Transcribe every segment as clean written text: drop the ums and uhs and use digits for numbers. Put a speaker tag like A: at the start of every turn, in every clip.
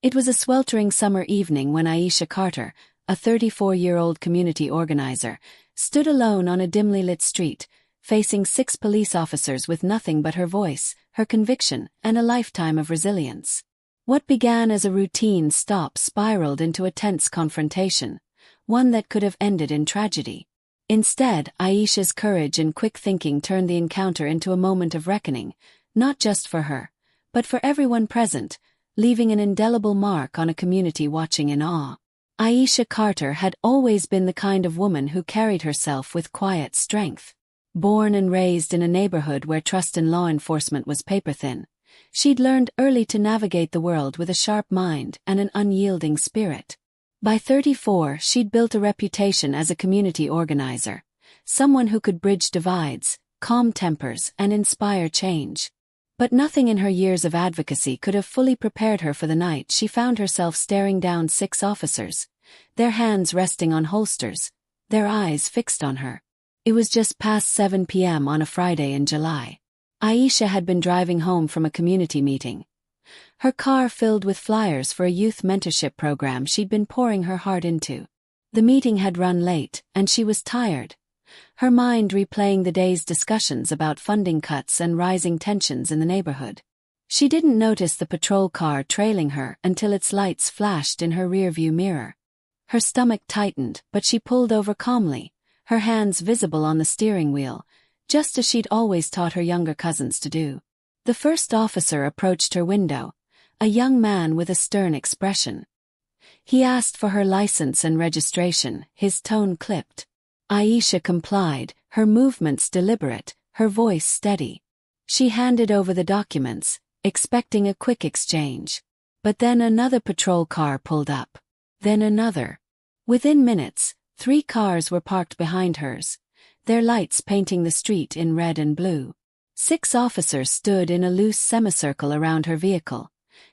A: It was a sweltering summer evening when Aisha Carter, a 34-year-old community organizer, stood alone on a dimly lit street, facing 6 police officers with nothing but her voice, her conviction, and a lifetime of resilience. What began as a routine stop spiraled into a tense confrontation, one that could have ended in tragedy. Instead, Aisha's courage and quick thinking turned the encounter into a moment of reckoning, not just for her, but for everyone present, leaving an indelible mark on a community watching in awe. Aisha Carter had always been the kind of woman who carried herself with quiet strength. Born and raised in a neighborhood where trust in law enforcement was paper-thin, she'd learned early to navigate the world with a sharp mind and an unyielding spirit. By 34, she'd built a reputation as a community organizer, someone who could bridge divides, calm tempers, and inspire change. But nothing in her years of advocacy could have fully prepared her for the night she found herself staring down 6 officers, their hands resting on holsters, their eyes fixed on her. It was just past 7 p.m. on a Friday in July. Aisha had been driving home from a community meeting, her car filled with flyers for a youth mentorship program she'd been pouring her heart into. The meeting had run late, and she was tired, her mind replaying the day's discussions about funding cuts and rising tensions in the neighborhood. She didn't notice the patrol car trailing her until its lights flashed in her rearview mirror. Her stomach tightened, but she pulled over calmly, her hands visible on the steering wheel, just as she'd always taught her younger cousins to do. The first officer approached her window, a young man with a stern expression. He asked for her license and registration, his tone clipped. Aisha complied, her movements deliberate, her voice steady. She handed over the documents, expecting a quick exchange. But then another patrol car pulled up. Then another. Within minutes, 3 cars were parked behind hers, their lights painting the street in red and blue. 6 officers stood in a loose semicircle around her vehicle,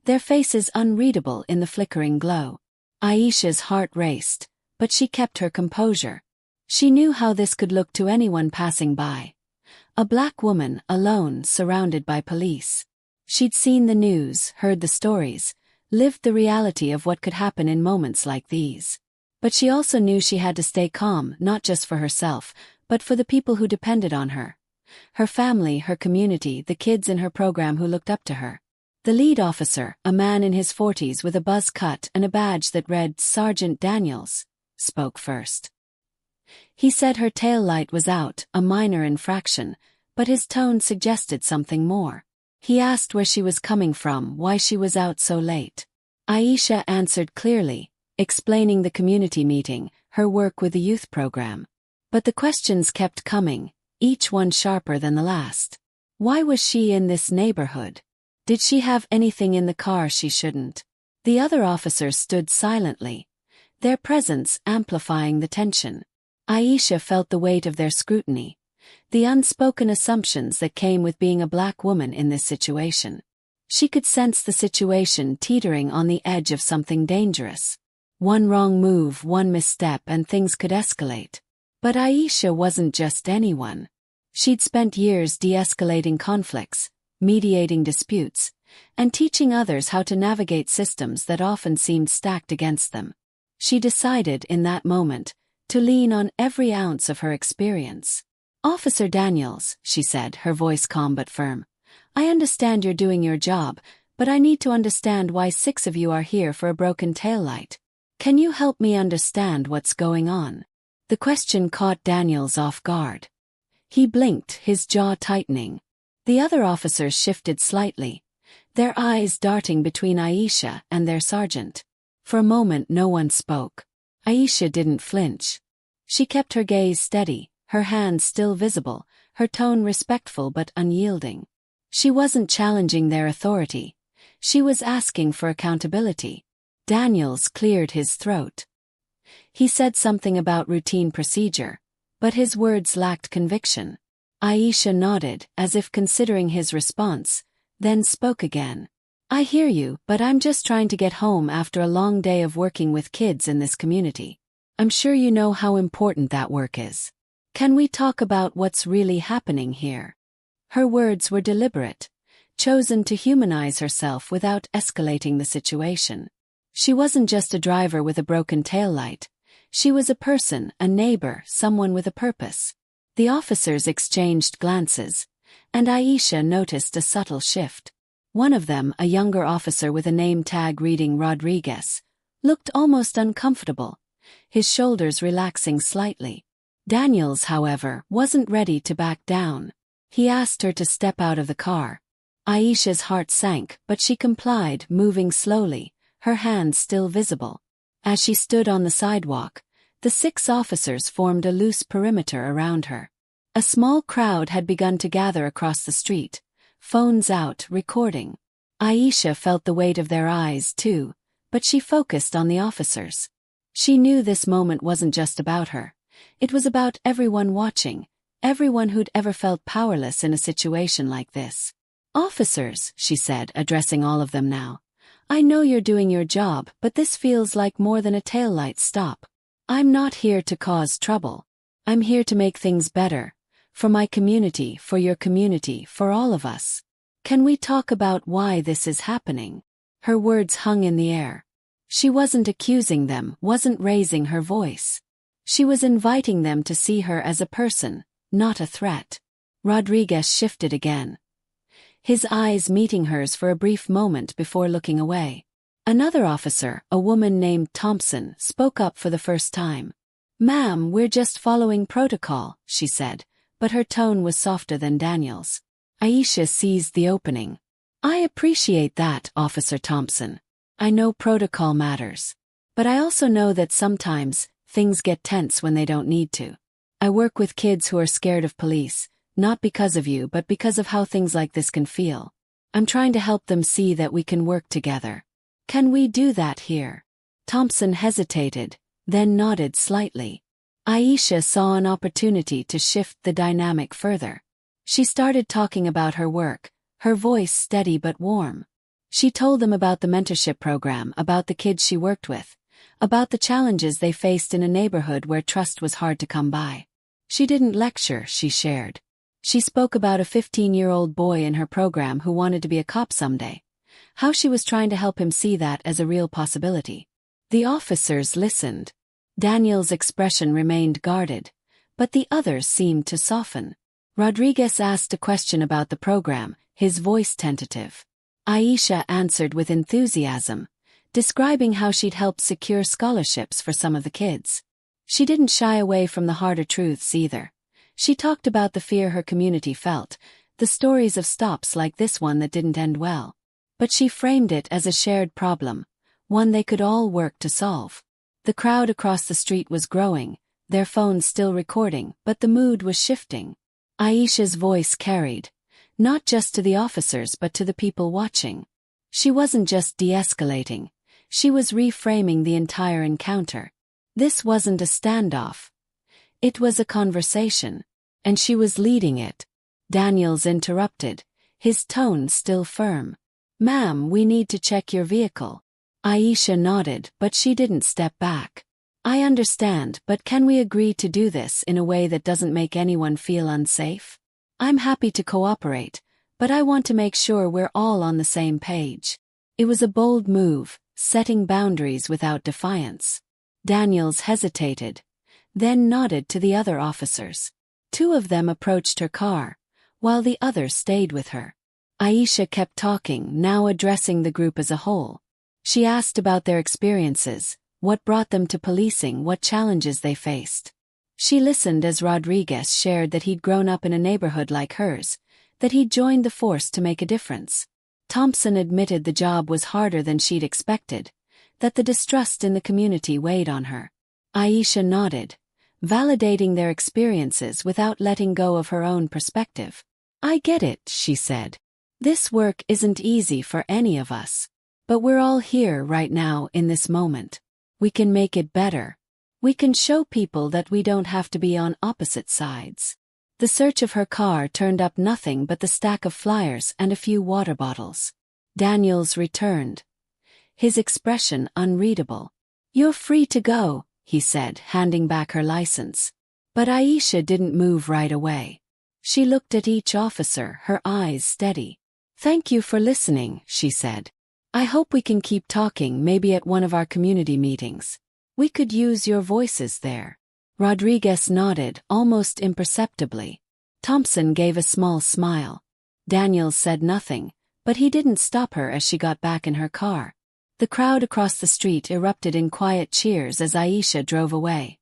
A: their faces unreadable in the flickering glow. Aisha's heart raced, but she kept her composure. She knew how this could look to anyone passing by. A black woman, alone, surrounded by police. She'd seen the news, heard the stories, lived the reality of what could happen in moments like these. But she also knew she had to stay calm, not just for herself, but for the people who depended on her. Her family, her community, the kids in her program who looked up to her. The lead officer, a man in his 40s with a buzz cut and a badge that read Sergeant Daniels, spoke first. He said her tail light was out, a minor infraction, but his tone suggested something more. He asked where she was coming from, why she was out so late. Aisha answered clearly, explaining the community meeting, her work with the youth program. But the questions kept coming, each one sharper than the last. Why was she in this neighborhood? Did she have anything in the car she shouldn't? The other officers stood silently, their presence amplifying the tension. Aisha felt the weight of their scrutiny, the unspoken assumptions that came with being a black woman in this situation. She could sense the situation teetering on the edge of something dangerous. One wrong move, one misstep, and things could escalate. But Aisha wasn't just anyone. She'd spent years de-escalating conflicts, mediating disputes, and teaching others how to navigate systems that often seemed stacked against them. She decided in that moment to lean on every ounce of her experience. "Officer Daniels," she said, her voice calm but firm, "I understand you're doing your job, but I need to understand why 6 of you are here for a broken taillight. Can you help me understand what's going on?" The question caught Daniels off guard. He blinked, his jaw tightening. The other officers shifted slightly, their eyes darting between Aisha and their sergeant. For a moment no one spoke. Aisha didn't flinch. She kept her gaze steady, her hands still visible, her tone respectful but unyielding. She wasn't challenging their authority. She was asking for accountability. Daniels cleared his throat. He said something about routine procedure, but his words lacked conviction. Aisha nodded, as if considering his response, then spoke again. "I hear you, but I'm just trying to get home after a long day of working with kids in this community. I'm sure you know how important that work is. Can we talk about what's really happening here?" Her words were deliberate, chosen to humanize herself without escalating the situation. She wasn't just a driver with a broken taillight. She was a person, a neighbor, someone with a purpose. The officers exchanged glances, and Aisha noticed a subtle shift. One of them, a younger officer with a name tag reading Rodriguez, looked almost uncomfortable, his shoulders relaxing slightly. Daniels, however, wasn't ready to back down. He asked her to step out of the car. Aisha's heart sank, but she complied, moving slowly, her hands still visible. As she stood on the sidewalk, the 6 officers formed a loose perimeter around her. A small crowd had begun to gather across the street, phones out, recording. Aisha felt the weight of their eyes too, but she focused on the officers. She knew this moment wasn't just about her. It was about everyone watching, everyone who'd ever felt powerless in a situation like this. "Officers," she said, addressing all of them now. "I know you're doing your job, but this feels like more than a taillight stop. I'm not here to cause trouble. I'm here to make things better. For my community, for your community, for all of us. Can we talk about why this is happening?" Her words hung in the air. She wasn't accusing them, wasn't raising her voice. She was inviting them to see her as a person, not a threat. Rodriguez shifted again, his eyes meeting hers for a brief moment before looking away. Another officer, a woman named Thompson, spoke up for the first time. "Ma'am, we're just following protocol," she said, but her tone was softer than Daniel's. Aisha seized the opening. "I appreciate that, Officer Thompson. I know protocol matters. But I also know that sometimes, things get tense when they don't need to. I work with kids who are scared of police, not because of you but because of how things like this can feel. I'm trying to help them see that we can work together. Can we do that here?" Thompson hesitated, then nodded slightly. Aisha saw an opportunity to shift the dynamic further. She started talking about her work, her voice steady but warm. She told them about the mentorship program, about the kids she worked with, about the challenges they faced in a neighborhood where trust was hard to come by. She didn't lecture, she shared. She spoke about a 15-year-old boy in her program who wanted to be a cop someday, how she was trying to help him see that as a real possibility. The officers listened. Daniel's expression remained guarded, but the others seemed to soften. Rodriguez asked a question about the program, his voice tentative. Aisha answered with enthusiasm, describing how she'd helped secure scholarships for some of the kids. She didn't shy away from the harder truths either. She talked about the fear her community felt, the stories of stops like this one that didn't end well. But she framed it as a shared problem, one they could all work to solve. The crowd across the street was growing, their phones still recording, but the mood was shifting. Aisha's voice carried, not just to the officers but to the people watching. She wasn't just de-escalating, she was reframing the entire encounter. This wasn't a standoff. It was a conversation, and she was leading it. Daniels interrupted, his tone still firm. "Ma'am, we need to check your vehicle." Aisha nodded, but she didn't step back. "I understand, but can we agree to do this in a way that doesn't make anyone feel unsafe? I'm happy to cooperate, but I want to make sure we're all on the same page." It was a bold move, setting boundaries without defiance. Daniels hesitated, then nodded to the other officers. 2 of them approached her car, while the others stayed with her. Aisha kept talking, now addressing the group as a whole. She asked about their experiences, what brought them to policing, what challenges they faced. She listened as Rodriguez shared that he'd grown up in a neighborhood like hers, that he'd joined the force to make a difference. Thompson admitted the job was harder than she'd expected, that the distrust in the community weighed on her. Aisha nodded, validating their experiences without letting go of her own perspective. "I get it," she said. "This work isn't easy for any of us. But we're all here right now in this moment. We can make it better. We can show people that we don't have to be on opposite sides." The search of her car turned up nothing but the stack of flyers and a few water bottles. Daniels returned, his expression unreadable. "You're free to go," he said, handing back her license. But Aisha didn't move right away. She looked at each officer, her eyes steady. "Thank you for listening," she said. I hope we can keep talking, maybe at one of our community meetings. We could use your voices there. Rodriguez nodded, almost imperceptibly. Thompson gave a small smile. Daniels said nothing, but he didn't stop her as she got back in her car. The crowd across the street erupted in quiet cheers as Aisha drove away.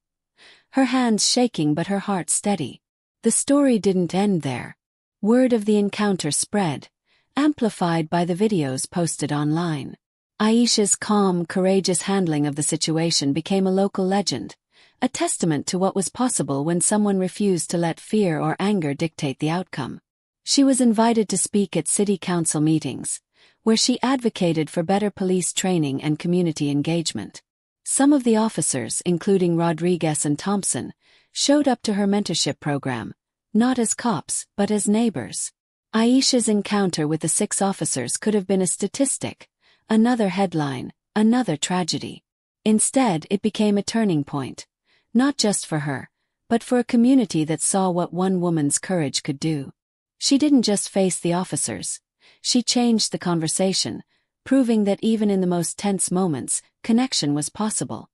A: Her hands shaking but her heart steady. The story didn't end there. Word of the encounter spread, amplified by the videos posted online. Aisha's calm, courageous handling of the situation became a local legend, a testament to what was possible when someone refused to let fear or anger dictate the outcome. She was invited to speak at city council meetings, where she advocated for better police training and community engagement. Some of the officers, including Rodriguez and Thompson, showed up to her mentorship program, not as cops but as neighbors. Aisha's encounter with the 6 officers could have been a statistic, another headline, another tragedy. Instead, it became a turning point, not just for her, but for a community that saw what one woman's courage could do. She didn't just face the officers. She changed the conversation, proving that even in the most tense moments, connection was possible.